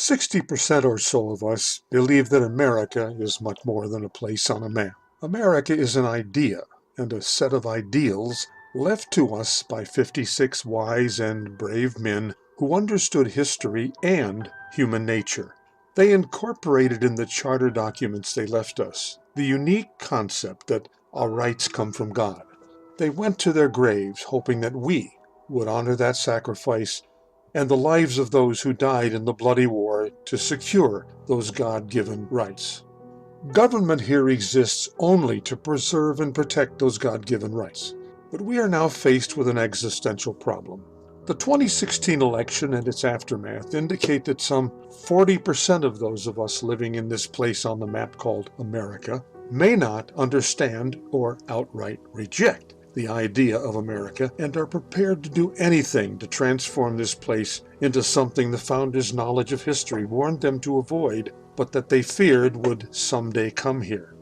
60% or so of us believe that America is much more than a place on a map. America is an idea and a set of ideals left to us by 56 wise and brave men who understood history and human nature. They incorporated in the charter documents they left us the unique concept that our rights come from God. They went to their graves hoping that we would honor that sacrifice and the lives of those who died in the bloody war to secure those God-given rights. Government here exists only to preserve and protect those God-given rights. But we are now faced with an existential problem. The 2016 election and its aftermath indicate that some 40% of those of us living in this place on the map called America may not understand or outright reject the idea of America and are prepared to do anything to transform this place into something the founders' knowledge of history warned them to avoid, but that they feared would someday come here.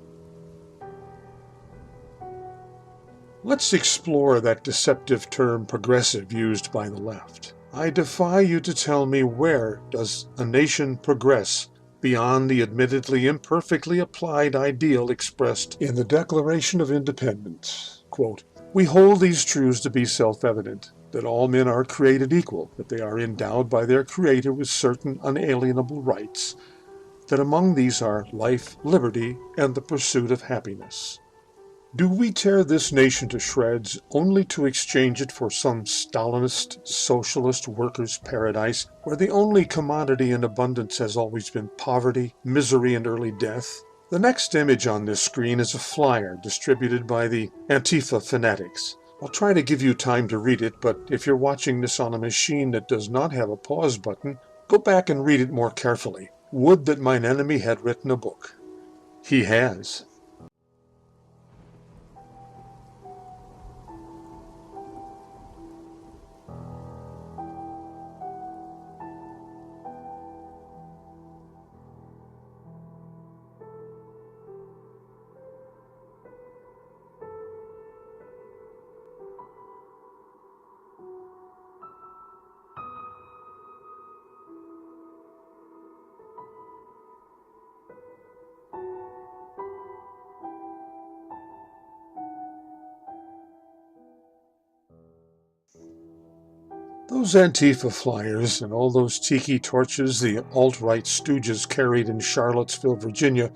Let's explore that deceptive term progressive used by the left. I defy you to tell me, where does a nation progress beyond the admittedly imperfectly applied ideal expressed in the Declaration of Independence? Quote, "We hold these truths to be self-evident, that all men are created equal, that they are endowed by their Creator with certain unalienable rights, that among these are life, liberty, and the pursuit of happiness." Do we tear this nation to shreds only to exchange it for some Stalinist, socialist workers' paradise where the only commodity in abundance has always been poverty, misery, and early death? The next image on this screen is a flyer distributed by the Antifa fanatics. I'll try to give you time to read it, but if you're watching this on a machine that does not have a pause button, go back and read it more carefully. Would that mine enemy had written a book. He has. Those Antifa flyers and all those tiki torches the alt-right stooges carried in Charlottesville, Virginia,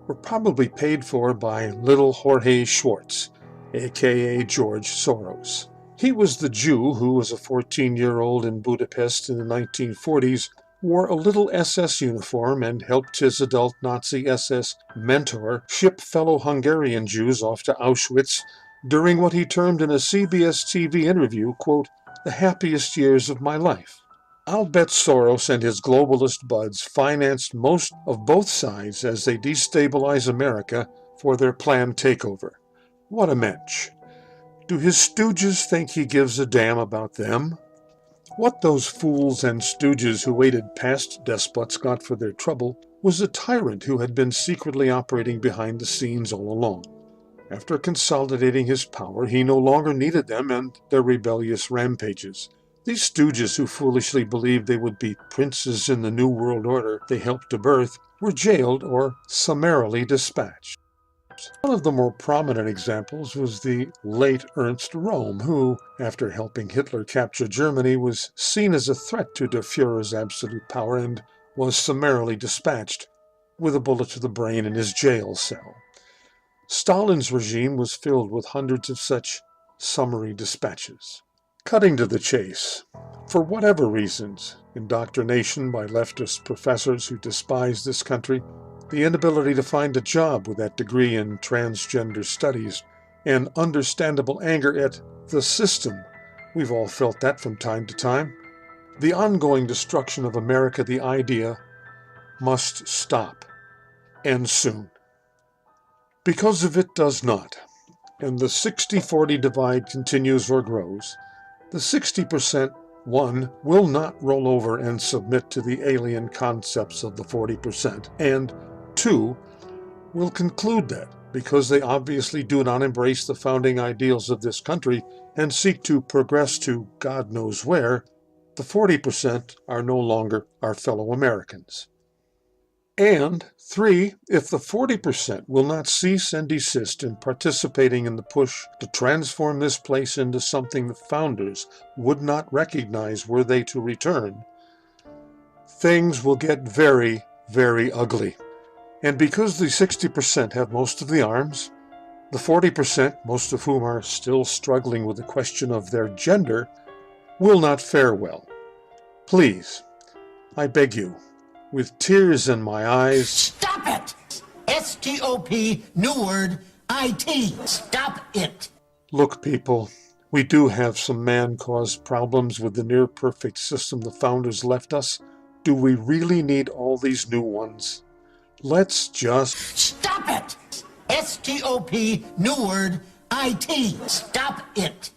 were probably paid for by little Jorge Schwartz, aka George Soros. He was the Jew who, as a 14-year-old in Budapest in the 1940s, wore a little SS uniform and helped his adult Nazi SS mentor ship fellow Hungarian Jews off to Auschwitz during what he termed in a CBS TV interview, quote, "the happiest years of my life." I'll bet Soros and his globalist buds financed most of both sides as they destabilize America for their planned takeover. What a mensch. Do his stooges think he gives a damn about them? What those fools and stooges who aided past despots got for their trouble was a tyrant who had been secretly operating behind the scenes all along. After consolidating his power, he no longer needed them and their rebellious rampages. These stooges who foolishly believed they would be princes in the New World Order they helped to birth were jailed or summarily dispatched. One of the more prominent examples was the late Ernst Röhm, who, after helping Hitler capture Germany, was seen as a threat to der Führer's absolute power and was summarily dispatched with a bullet to the brain in his jail cell. Stalin's regime was filled with hundreds of such summary dispatches. Cutting to the chase, for whatever reasons, indoctrination by leftist professors who despise this country, the inability to find a job with that degree in transgender studies, and understandable anger at the system, we've all felt that from time to time, the ongoing destruction of America, the idea, must stop, and soon. Because if it does not, and the 60-40 divide continues or grows, the 60%, one, will not roll over and submit to the alien concepts of the 40%, and two, will conclude that, because they obviously do not embrace the founding ideals of this country and seek to progress to God knows where, the 40% are no longer our fellow Americans. And 3, if the 40% will not cease and desist in participating in the push to transform this place into something the founders would not recognize were they to return, things will get very, very ugly. And because the 60% have most of the arms, the 40%, most of whom are still struggling with the question of their gender, will not fare well. Please, I beg you, with tears in my eyes, stop it! S-T-O-P, new word, I-T. Stop it! Look, people, we do have some man-caused problems with the near-perfect system the founders left us. Do we really need all these new ones? Let's just... Stop it! S-T-O-P, new word, I-T. Stop it!